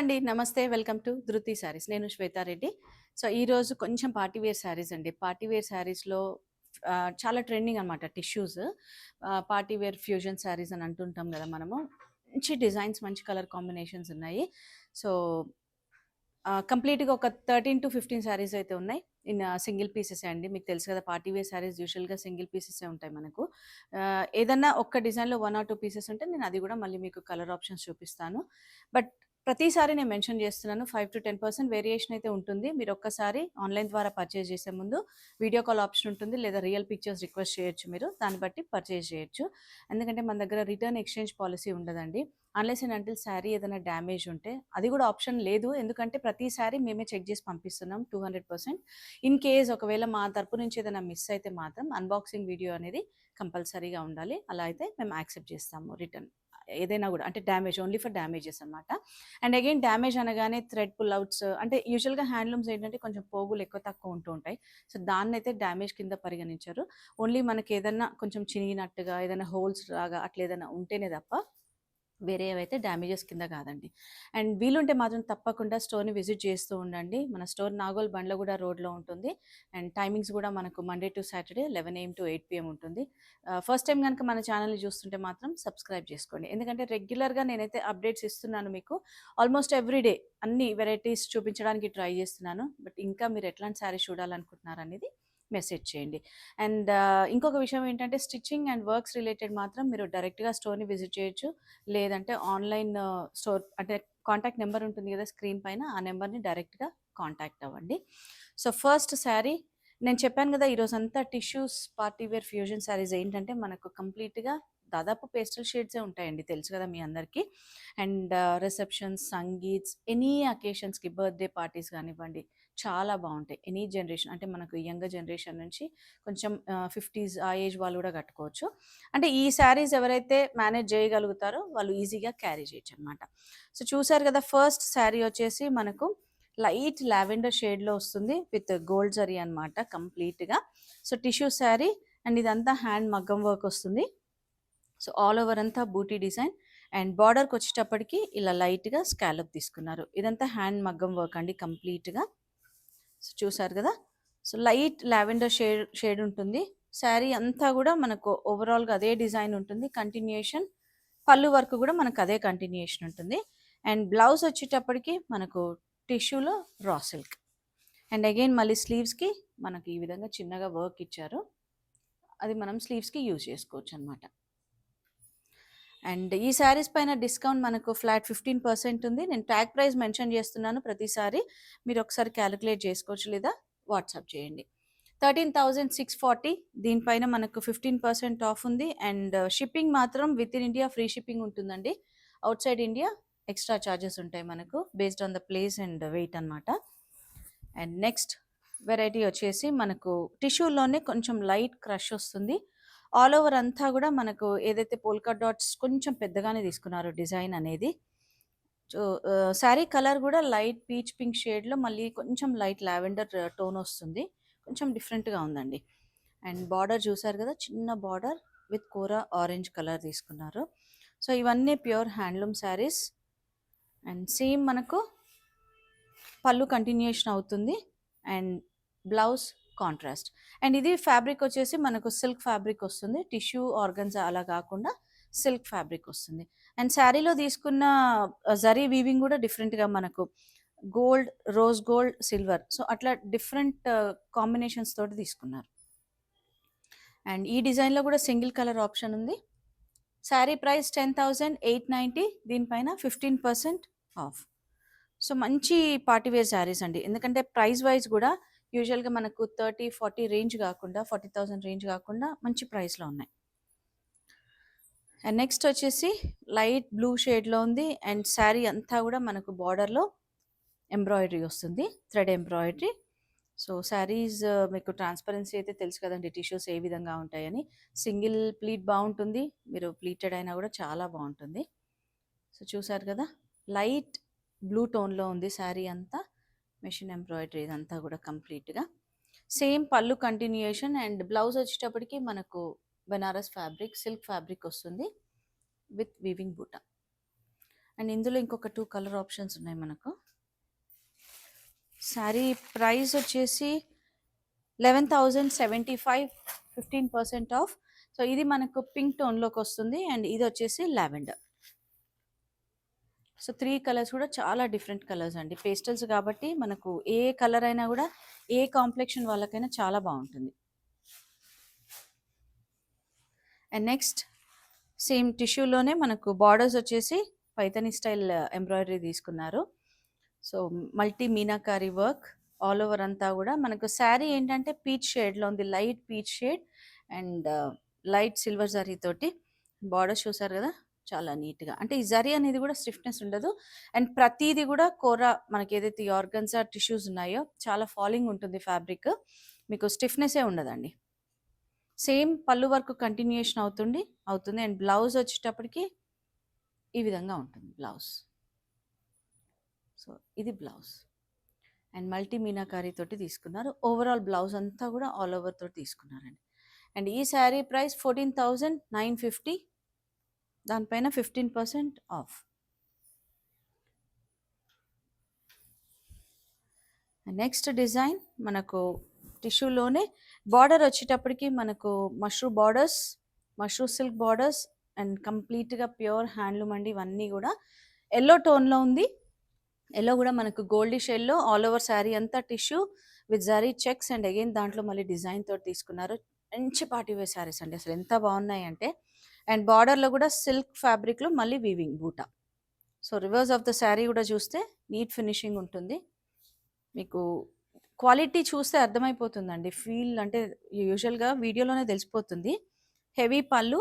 అండి. నమస్తే. Welcome to 'ధృతి శారీస్'. నేను శ్వేతారెడ్డి. సో, ఈరోజు కొంచెం పార్టీ వేర్ శారీస్ అండి. పార్టీ వేర్ శారీస్‌లో చాలా ట్రెండింగ్ అనమాట tissues. Party wear fusion saris అని అంటుంటాం గదా మనము. మంచి డిజైన్స్, మంచి కలర్ కాంబినేషన్స్ ఉన్నాయి. సో, కంప్లీట్‌గా ఒక 13-15 శారీస్ అయితే ఉన్నాయి. సింగిల్ పీసెసే అండి. మీకు తెలుసు కదా! పార్టీ వేర్ శారీస్ యూజువల్‌గా సింగిల్ పీసెసే ఉంటాయి మనకు. ఏదన్నా ఒక్క డిజైన్‌లో 1 ఆర్ 2 పీసెస్ ఉంటే నేను అది గూడా మళ్ళీ మీకు కలర్ ఆప్షన్స్ చూపిస్తాను. బట్ ప్రతిసారి నేను మెన్షన్ చేస్తున్నాను 5-10% వేరియేషన్ అయితే ఉంటుంది. మీరు ఒక్కసారి ఆన్‌లైన్ ద్వారా పర్చేజ్ చేసే ముందు వీడియో కాల్ ఆప్షన్ ఉంటుంది. లేదా రియల్ పిక్చర్స్ రిక్వెస్ట్ చేయొచ్చు మీరు. దాన్ని బట్టి పర్చేజ్ చేయొచ్చు. ఎందుకంటే మన దగ్గర రిటర్న్ ఎక్స్‌చేంజ్ పాలిసీ ఉండదండి. అన్‌లెస్ అండ్ అంటిల్ శారీ ఏదైనా డ్యామేజ్ ఉంటే అది కూడా ఆప్షన్ లేదు. ఎందుకంటే ప్రతిసారి మేమే చెక్ చేసి పంపిస్తున్నాం 200%. ఇన్ కేస్ ఒకవేళ మా తరపు నుంచి ఏదైనా మిస్ అయితే మాత్రం అన్బాక్సింగ్ వీడియో అనేది కంపల్సరీగా ఉండాలి. అలా అయితే మేము యాక్సెప్ట్ చేస్తాము రిటర్న్. ఏదైనా కూడా అంటే డ్యామేజ్ ఓన్లీ ఫర్ డ్యామేజెస్ అనమాట. అండ్ అగైన్ డ్యామేజ్ అనగానే థ్రెడ్ పుల్ అవుట్స్ అంటే యూజువల్‌గా హ్యాండ్లూమ్స్ ఏంటంటే కొంచెం పోగులు ఎక్కువ తక్కువ ఉంటూ ఉంటాయి. సో, దాన్నైతే డ్యామేజ్ కింద పరిగణించరు. ఓన్లీ మనకి ఏదన్నా కొంచెం చినిగినట్టుగా ఏదైనా హోల్స్ లాగా అట్లా ఏదైనా ఉంటేనే తప్ప వేరేవైతే డ్యామేజెస్ కింద కాదండి. అండ్ వీలుంటే మాత్రం తప్పకుండా స్టోర్‌ని విజిట్ చేస్తూ ఉండండి. మన స్టోర్ నాగోల్ బండ్లగూడ రోడ్‌లో ఉంటుంది. అండ్ టైమింగ్స్ కూడా మనకు Monday to Saturday 11 AM to 8 PM ఉంటుంది. ఫస్ట్ టైమ్ గనుక మన ఛానెల్‌ని చూస్తుంటే మాత్రం సబ్స్క్రైబ్ చేసుకోండి. ఎందుకంటే రెగ్యులర్‌గా నేనైతే అప్డేట్స్ ఇస్తున్నాను మీకు. ఆల్మోస్ట్ ఎవ్రీ డే అన్ని వెరైటీస్ చూపించడానికి ట్రై చేస్తున్నాను. బట్ ఇంకా మీరు ఎట్లాంటి శారీస్ చూడాలనుకుంటున్నారనేది మెసేజ్ చేయండి. అండ్ ఇంకొక విషయం ఏంటంటే స్టిచ్చింగ్ అండ్ వర్క్స్ రిలేటెడ్ మాత్రం మీరు డైరెక్ట్‌గా స్టోర్‌ని విజిట్ చేయొచ్చు. లేదంటే ఆన్‌లైన్ స్టోర్ అంటే కాంటాక్ట్ నెంబర్ ఉంటుంది కదా! స్క్రీన్ పైన ఆ నెంబర్‌ని డైరెక్ట్‌గా కాంటాక్ట్ అవ్వండి. సో, ఫస్ట్ శారీ నేను చెప్పాను కదా! ఈరోజంతా tissues party wear fusion saris ఏంటంటే మనకు కంప్లీట్‌గా దాదాపు పేస్టల్ షేడ్సే ఉంటాయండి. తెలుసు కదా మీ అందరికీ. అండ్ రిసెప్షన్స్, సంగీత్స్, ఎనీ అకేషన్స్‌కి బర్త్‌డే పార్టీస్ కానివ్వండి చాలా బావుంటాయి. ఎనీ జనరేషన్ అంటే మనకు యంగర్ జనరేషన్ నుంచి కొంచెం 50స్ ఆ ఏజ్ వాళ్ళు కూడా కట్టుకోవచ్చు. అంటే ఈ శారీస్ ఎవరైతే మేనేజ్ చేయగలుగుతారో వాళ్ళు ఈజీగా క్యారీ చేయొచ్చనమాట. సో, చూసారు కదా! ఫస్ట్ శారీ వచ్చేసి మనకు లైట్ లావెండర్ షేడ్‌లో వస్తుంది. విత్ గోల్డ్ జరీ అనమాట కంప్లీట్‌గా. సో, టిష్యూ శారీ అండ్ ఇదంతా హ్యాండ్ మగ్గం వర్క్ వస్తుంది. సో, ఆల్ ఓవర్ అంతా బూటీ డిజైన్ అండ్ బార్డర్‌కొచ్చేటప్పటికి ఇలా లైట్‌గా స్కాలప్ తీసుకున్నారు. ఇదంతా హ్యాండ్ మగ్గం వర్క్ అండి కంప్లీట్‌గా. సో, చూసారు గదా! సో, లైట్ లావెండర్ షేడ్ ఉంటుంది. శారీ అంతా గూడా మనకు ఓవరాల్‌గా అదే డిజైన్ ఉంటుంది. కంటిన్యూయేషన్ పళ్ళు వరకు గూడా మనకు అదే కంటిన్యూయేషన్ ఉంటుంది. అండ్ బ్లౌజ్ వచ్చేటప్పటికి మనకు టిష్యూలో రా సిల్క్. అండ్ అగైన్ మళ్ళీ స్లీవ్స్‌కి మనకి ఈ విధంగా చిన్నగా వర్క్ ఇచ్చారు. అది మనం స్లీవ్స్‌కి యూజ్ చేసుకోవచ్చనమాట. అండ్ ఈ శారీస్ పైన డిస్కౌంట్ మనకు ఫ్లాట్ 15% ఉంది. నేను ట్యాగ్ ప్రైస్ మెన్షన్ చేస్తున్నాను ప్రతిసారి. మీరు ఒకసారి క్యాలిక్యులేట్ చేసుకోవచ్చు లేదా వాట్సాప్ చేయండి. 13,640 దీనిపైన మనకు 15% ఆఫ్ ఉంది. అండ్ షిప్పింగ్ మాత్రం with in India free shipping ఉంటుందండి. Outside India extra charges ఉంటాయి మనకు based on the place and weight అనమాట. అండ్ నెక్స్ట్ వెరైటీ వచ్చేసి మనకు టిష్యూలోనే కొంచెం లైట్ క్రష్ వస్తుంది. ఆల్ ఓవర్ అంతా కూడా మనకు ఏదైతే పోల్కా డాట్స్ కొంచెం పెద్దగానే తీసుకున్నారో డిజైన్ అనేది. సో, శారీ కలర్ కూడా లైట్ పీచ్ పింక్ షేడ్‌లో మళ్ళీ కొంచెం లైట్ లావెండర్ టోన్ వస్తుంది. కొంచెం డిఫరెంట్‌గా ఉందండి. అండ్ బార్డర్ చూసారు కదా! చిన్న బార్డర్ విత్ కోరా ఆరెంజ్ కలర్ తీసుకున్నారు. సో, ఇవన్నీ pure handloom saris. And same మనకు పళ్ళు కంటిన్యూయేషన్ అవుతుంది. And blouse contrast. అండ్ ఇది ఫ్యాబ్రిక్ వచ్చేసి మనకు సిల్క్ ఫ్యాబ్రిక్ వస్తుంది. టిష్యూ, ఆర్గన్జా అలా కాకుండా సిల్క్ ఫ్యాబ్రిక్ వస్తుంది. అండ్ శారీలో తీసుకున్న జరీ వీవింగ్ కూడా డిఫరెంట్‌గా మనకు gold, rose gold, silver so, అట్లా డిఫరెంట్ కాంబినేషన్స్ తోటి తీసుకున్నారు. అండ్ ఈ డిజైన్‌లో కూడా సింగిల్ కలర్ ఆప్షన్ ఉంది. శారీ ప్రైస్ 10,890 దీనిపైన 15% ఆఫ్. సో, మంచి పార్టీ వేర్ శారీస్ అండి. ఎందుకంటే ప్రైస్ వైస్ గూడా యూజువల్‌గా మనకు 30, 40 రేంజ్ గాకుండా 40,000 రేంజ్ గాకుండా మంచి ప్రైస్‌లో ఉన్నాయి. అండ్ నెక్స్ట్ వచ్చేసి లైట్ బ్లూ షేడ్‌లో ఉంది. అండ్ శారీ అంతా గూడా మనకు బార్డర్‌లో ఎంబ్రాయిడరీ వస్తుంది. Thread embroidery. సో, శారీస్ మీకు ట్రాన్స్‌పరెన్సీ అయితే తెలుసు కదండీ! టిష్యూస్ ఏ విధంగా ఉంటాయని. సింగిల్ ప్లీట్ బావుంటుంది. మీరు ప్లీటెడ్ అయినా గూడా చాలా బావుంటుంది. సో, చూసారు కదా! లైట్ బ్లూ టోన్‌లో ఉంది శారీ అంతా. మెషిన్ ఎంబ్రాయిడరీ ఇదంతా గూడా కంప్లీట్‌గా. సేమ్ పళ్ళు కంటిన్యూయేషన్ అండ్ బ్లౌజ్ వచ్చేటప్పటికి మనకు బెనారస్ ఫ్యాబ్రిక్, సిల్క్ ఫ్యాబ్రిక్ వస్తుంది విత్ వీవింగ్ బూటా. అండ్ ఇందులో ఇంకొక 2 కలర్ ఆప్షన్స్ ఉన్నాయి మనకు. శారీ ప్రైస్ వచ్చేసి 11,075, 15% ఆఫ్. సో ఇది మనకు పింక్ టోన్లోకి వస్తుంది అండ్ ఇది వచ్చేసి లావెండర్. సో 3 కలర్స్ కూడా చాలా డిఫరెంట్ కలర్స్ అండి. పేస్టల్స్ కాబట్టి మనకు ఏ కలర్ అయినా కూడా ఏ కాంప్లెక్షన్ వాళ్ళకైనా చాలా బాగుంటుంది. అండ్ నెక్స్ట్ సేమ్ టిష్యూలోనే మనకు బార్డర్స్ వచ్చేసి పైతని స్టైల్ ఎంబ్రాయిడరీ తీసుకున్నారు. So multi meenakari work all over అంతా కూడా మనకు శారీ ఏంటంటే పీచ్ షేడ్లో ఉంది, light peach shade and light silver zari తోటి బార్డర్స్ చూసారు కదా, చాలా నీట్గా. అంటే ఈ జరీ అనేది కూడా స్టిఫ్నెస్ ఉండదు అండ్ ప్రతిదీ కూడా కోరా మనకి ఏదైతే ఈ ఆర్గన్జా టిష్యూస్ ఉన్నాయో చాలా ఫాలింగ్ ఉంటుంది ఫ్యాబ్రిక్, మీకు స్టిఫ్నెస్సే ఉండదండి. సేమ్ పళ్ళు వర్క్ కంటిన్యూషన్ అవుతుంది అండ్ బ్లౌజ్ వచ్చేటప్పటికి ఈ విధంగా ఉంటుంది బ్లౌజ్. సో ఇది బ్లౌజ్ అండ్ మల్టీ మీనాకారి తోటి తీసుకున్నారు. ఓవరాల్ బ్లౌజ్ అంతా కూడా ఆల్ ఓవర్ తోటి తీసుకున్నారండి. అండ్ ఈ శారీ ప్రైస్ 14,950, దానిపైన 15% ఆఫ్. నెక్స్ట్ డిజైన్ మనకు టిష్యూలోనే బార్డర్ వచ్చేటప్పటికి మనకు మష్రూ సిల్క్ బార్డర్స్ అండ్ కంప్లీట్గా ప్యూర్ హ్యాండ్లూమ్ అండి. ఇవన్నీ కూడా ఎల్లో టోన్లో ఉంది. ఎల్లో కూడా మనకు goldish yellow all over sari అంతా tissue with zari checks and again దాంట్లో మళ్ళీ డిజైన్ తోటి తీసుకున్నారు. మంచి పార్టీ వేర్ శారీస్ అండి, అసలు ఎంత బాగున్నాయి అంటే. అండ్ బార్డర్లో కూడా సిల్క్ ఫ్యాబ్రిక్లో మళ్ళీ వీవింగ్ బూటా. So reverse of the sari కూడా చూస్తే నీట్ ఫినిషింగ్ ఉంటుంది. మీకు క్వాలిటీ చూస్తే అర్థమైపోతుందండి. ఫీల్ అంటే యూజువల్గా వీడియోలోనే తెలిసిపోతుంది. హెవీ పళ్ళు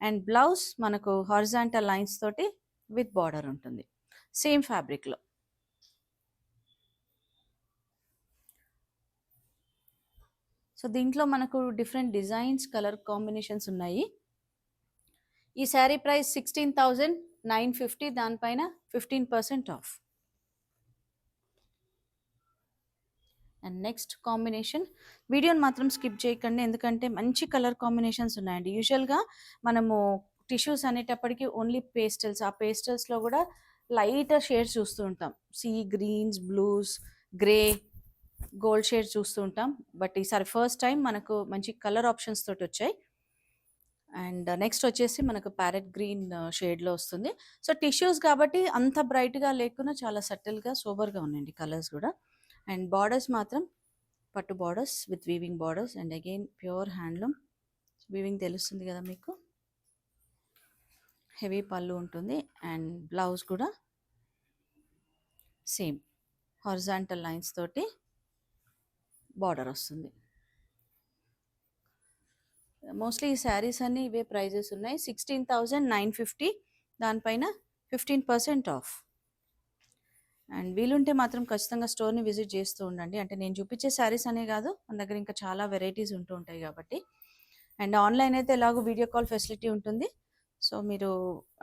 అండ్ బ్లౌజ్ మనకు హారిజాంటల్ లైన్స్ తోటి విత్ బార్డర్ ఉంటుంది సేమ్ ఫ్యాబ్రిక్లో. సో దీంట్లో మనకు డిఫరెంట్ డిజైన్స్, కలర్ కాంబినేషన్స్ ఉన్నాయి. ఈ శారీ ప్రైస్ 16,950, దానిపైన 15% ఆఫ్. అండ్ నెక్స్ట్ కాంబినేషన్ వీడియోని మాత్రం స్కిప్ చేయకండి, ఎందుకంటే మంచి కలర్ కాంబినేషన్స్ ఉన్నాయండి. యూజువల్గా మనము టిష్యూస్ అనేటప్పటికి ఓన్లీ పేస్టల్స్, ఆ పేస్టల్స్లో కూడా లైటర్ షేడ్స్ చూస్తూ ఉంటాం. Sea greens, blues, grey, gold shade చూస్తూ ఉంటాం. బట్ ఈసారి ఫస్ట్ టైం మనకు మంచి కలర్ ఆప్షన్స్ తోటి వచ్చాయి. అండ్ నెక్స్ట్ వచ్చేసి మనకు ప్యారెట్ గ్రీన్ షేడ్లో వస్తుంది. సో టిష్యూస్ కాబట్టి అంత బ్రైట్గా లేకుండా చాలా సటిల్గా సోబర్గా ఉన్నాయండి కలర్స్ కూడా. అండ్ బార్డర్స్ మాత్రం పట్టు borders with weaving borders and again pure handloom. Weaving తెలుస్తుంది కదా మీకు. హెవీ పళ్ళు ఉంటుంది అండ్ బ్లౌజ్ కూడా సేమ్ హారిజాంటల్ లైన్స్ తోటి బార్డర్ వస్తుంది. మోస్ట్లీ ఈ శారీస్ అన్నీ ఇవే ప్రైజెస్ ఉన్నాయి. 16,950, దానిపైన 15% ఆఫ్. అండ్ వీలుంటే మాత్రం ఖచ్చితంగా స్టోర్ని విజిట్ చేస్తూ ఉండండి. అంటే నేను చూపించే శారీస్ అనే కాదు, మన దగ్గర ఇంకా చాలా వెరైటీస్ ఉంటూ ఉంటాయి కాబట్టి. అండ్ ఆన్లైన్ అయితే ఎలాగో వీడియో కాల్ ఫెసిలిటీ ఉంటుంది. సో మీరు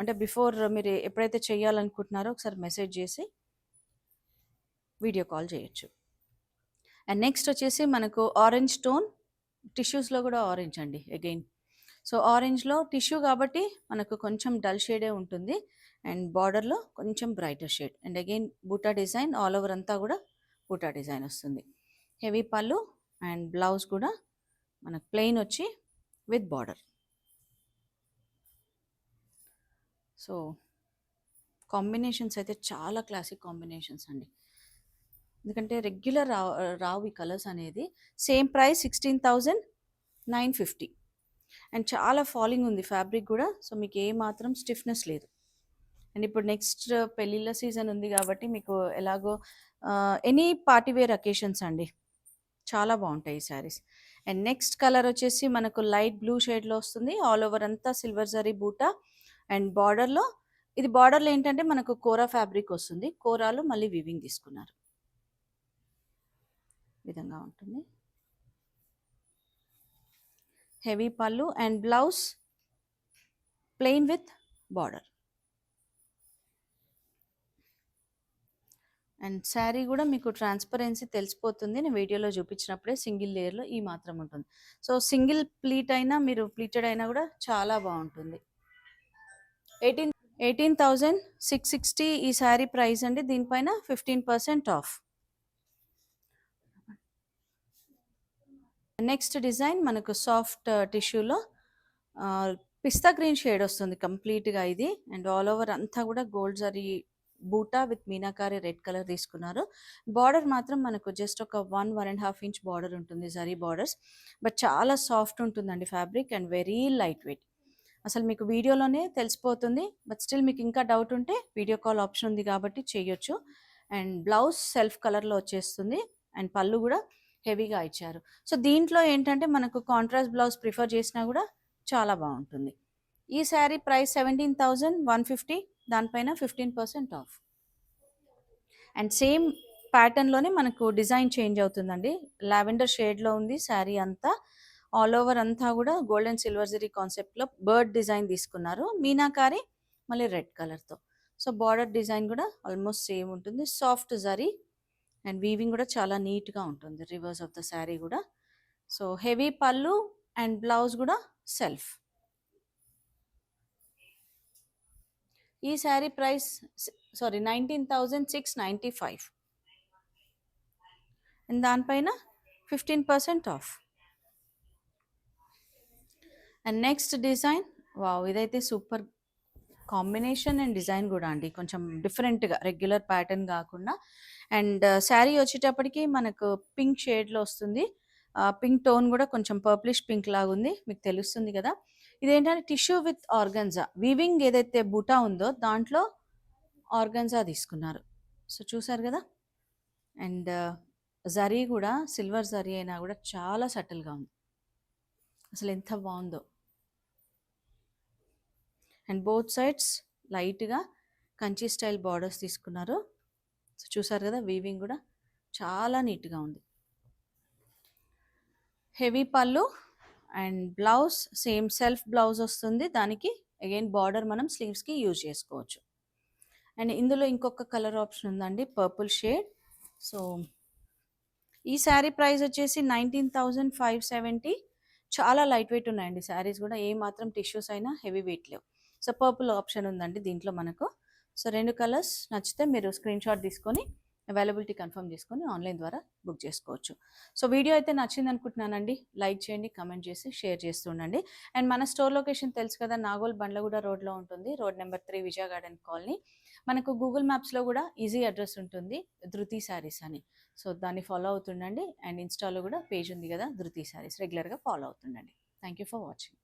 అంటే బిఫోర్ మీరు ఎప్పుడైతే చేయాలనుకుంటున్నారో ఒకసారి మెసేజ్ చేసి వీడియో కాల్ చేయొచ్చు. అండ్ నెక్స్ట్ వచ్చేసి మనకు ఆరెంజ్ టోన్, టిష్యూస్లో కూడా ఆరెంజ్ అండి అగైన్. సో ఆరెంజ్లో టిష్యూ కాబట్టి మనకు కొంచెం డల్ షేడే ఉంటుంది అండ్ బార్డర్లో కొంచెం బ్రైటర్ షేడ్ అండ్ అగైన్ బూటా డిజైన్ ఆల్ ఓవర్ అంతా కూడా బూటా డిజైన్ వస్తుంది. హెవీ పళ్ళు అండ్ బ్లౌజ్ కూడా మనకు ప్లెయిన్ వచ్చి విత్ బార్డర్. సో కాంబినేషన్స్ అయితే చాలా క్లాసిక్ కాంబినేషన్స్ అండి, ఎందుకంటే రెగ్యులర్ రావు ఈ కలర్స్ అనేది. సేమ్ ప్రైస్ 16,950 అండ్ చాలా ఫాలింగ్ ఉంది ఫ్యాబ్రిక్ కూడా. సో మీకు ఏ మాత్రం స్టిఫ్నెస్ లేదు. అండ్ ఇప్పుడు నెక్స్ట్ పెళ్ళిళ్ళ సీజన్ ఉంది కాబట్టి మీకు ఎలాగో ఎనీ పార్టీ వేర్ అకేషన్స్ అండి, చాలా బాగుంటాయి ఈ శారీస్. అండ్ నెక్స్ట్ కలర్ వచ్చేసి మనకు లైట్ బ్లూ షేడ్లో వస్తుంది. ఆల్ ఓవర్ అంతా సిల్వర్ జరీ బూటా అండ్ బార్డర్లో ఇది బార్డర్లో ఏంటంటే మనకు కోరా ఫ్యాబ్రిక్ వస్తుంది. కోరాలో మళ్ళీ వివింగ్ తీసుకున్నారు, విధంగా ఉంటుంది. హెవీ పళ్ళు and blouse plain with border. And sari కూడా మీకు ట్రాన్స్పరెన్సీ తెలిసిపోతుంది. నేను వీడియోలో చూపించినప్పుడే సింగిల్ లేయర్లో ఈ మాత్రం ఉంటుంది. సో సింగిల్ ప్లీట్ అయినా మీరు ప్లీటెడ్ అయినా కూడా చాలా బాగుంటుంది. 18,660 ఈ శారీ ప్రైస్ అండి. దీనిపైన 15% ఆఫ్. నెక్స్ట్ డిజైన్ మనకు సాఫ్ట్ టిష్యూలో పిస్తా గ్రీన్ షేడ్ వస్తుంది కంప్లీట్గా ఇది. అండ్ ఆల్ ఓవర్ అంతా కూడా గోల్డ్ జరీ బూటా విత్ మీనాకారి రెడ్ కలర్ తీసుకున్నారు. బార్డర్ మాత్రం మనకు జస్ట్ ఒక 1.5 ఇంచ్ బార్డర్ ఉంటుంది, జరీ బార్డర్స్. బట్ చాలా సాఫ్ట్ ఉంటుందండి fabric and very light weight. అసలు మీకు వీడియోలోనే తెలిసిపోతుంది. బట్ స్టిల్ మీకు ఇంకా డౌట్ ఉంటే వీడియో కాల్ ఆప్షన్ ఉంది కాబట్టి చేయొచ్చు. అండ్ బ్లౌజ్ సెల్ఫ్ కలర్లో వచ్చేస్తుంది. అండ్ పళ్ళు కూడా హెవీగా ఇచ్చారు. సో దీంట్లో ఏంటంటే మనకు కాంట్రాస్ట్ బ్లౌజ్ ప్రిఫర్ చేసినా కూడా చాలా బాగుంటుంది. ఈ శారీ ప్రైస్ 17,150, దానిపైన 15% ఆఫ్. అండ్ సేమ్ ప్యాటర్న్లోనే మనకు డిజైన్ చేంజ్ అవుతుందండి. లావెండర్ షేడ్లో ఉంది శారీ అంతా. ఆల్ ఓవర్ అంతా కూడా గోల్డ్ అండ్ సిల్వర్ జరీ కాన్సెప్ట్లో బర్డ్ డిజైన్ తీసుకున్నారు, మీనాకారి మళ్ళీ రెడ్ కలర్తో. సో బార్డర్ డిజైన్ కూడా ఆల్మోస్ట్ సేమ్ ఉంటుంది. సాఫ్ట్ జరీ అండ్ వీవింగ్ కూడా చాలా నీట్గా ఉంటుంది. రివర్స్ ఆఫ్ ద శారీ కూడా. సో హెవీ పళ్ళు అండ్ బ్లౌజ్ కూడా సెల్ఫ్. ఈ శారీ ప్రైస్ 19,695 అండ్ దానిపైన 15% of. And next design, wow, ఇదైతే సూపర్ కాంబినేషన్ అండ్ డిజైన్ కూడా అండి. కొంచెం డిఫరెంట్గా, రెగ్యులర్ ప్యాటర్న్ కాకుండా. అండ్ శారీ వచ్చేటప్పటికి మనకు పింక్ షేడ్లో వస్తుంది. పింక్ టోన్ కూడా కొంచెం పర్ప్లిష్ పింక్ లాగా ఉంది, మీకు తెలుస్తుంది కదా. ఇదేంటంటే టిష్యూ విత్ ఆర్గన్జా వీవింగ్, ఏదైతే బుటా ఉందో దాంట్లో ఆర్గన్జా తీసుకున్నారు. సో చూసారు కదా. అండ్ జరీ కూడా సిల్వర్ జరీ అయినా కూడా చాలా సటిల్గా ఉంది. అసలు ఎంత బాగుందో. అండ్ బోత్ సైడ్స్ లైట్గా కంచి స్టైల్ బార్డర్స్ తీసుకున్నారు. సో చూసారు కదా, వీవింగ్ కూడా చాలా నీట్గా ఉంది. హెవీ పళ్ళు and blouse same self blouse వస్తుంది. దానికి అగైన్ బార్డర్ మనం స్లీవ్స్కి యూజ్ చేసుకోవచ్చు. అండ్ ఇందులో ఇంకొక కలర్ ఆప్షన్ ఉందండి, పర్పుల్ షేడ్. సో ఈ శారీ ప్రైస్ వచ్చేసి 19,570. చాలా లైట్ వెయిట్ ఉన్నాయండి శారీస్ కూడా, ఏ మాత్రం టిష్యూస్ అయినా హెవీ వెయిట్ లేవు. సో పర్పుల్ ఆప్షన్ ఉందండి దీంట్లో మనకు. సో 2 కలర్స్ నచ్చితే మీరు స్క్రీన్ షాట్ తీసుకొని అవైలబిలిటీ కన్ఫర్మ్ చేసుకొని ఆన్లైన్ ద్వారా బుక్ చేసుకోవచ్చు. సో వీడియో అయితే నచ్చింది అనుకుంటున్నానండి. లైక్ చేయండి, కమెంట్ చేసి షేర్ చేస్తుండండి. అండ్ మన స్టోర్ లొకేషన్ తెలుసు కదా, నాగోల్ బండ్లగూడ రోడ్లో ఉంటుంది, రోడ్ నెంబర్ 3 విజయ గార్డెన్ కాలనీ. మనకు గూగుల్ మ్యాప్స్లో కూడా ఈజీ అడ్రస్ ఉంటుంది, ధృతి శారీస్ అని. సో దాన్ని ఫాలో అవుతుండండి. అండ్ ఇన్స్టాలో కూడా పేజ్ ఉంది కదా, ధృతి శారీస్, రెగ్యులర్గా ఫాలో అవుతుండండి. Thank you for watching.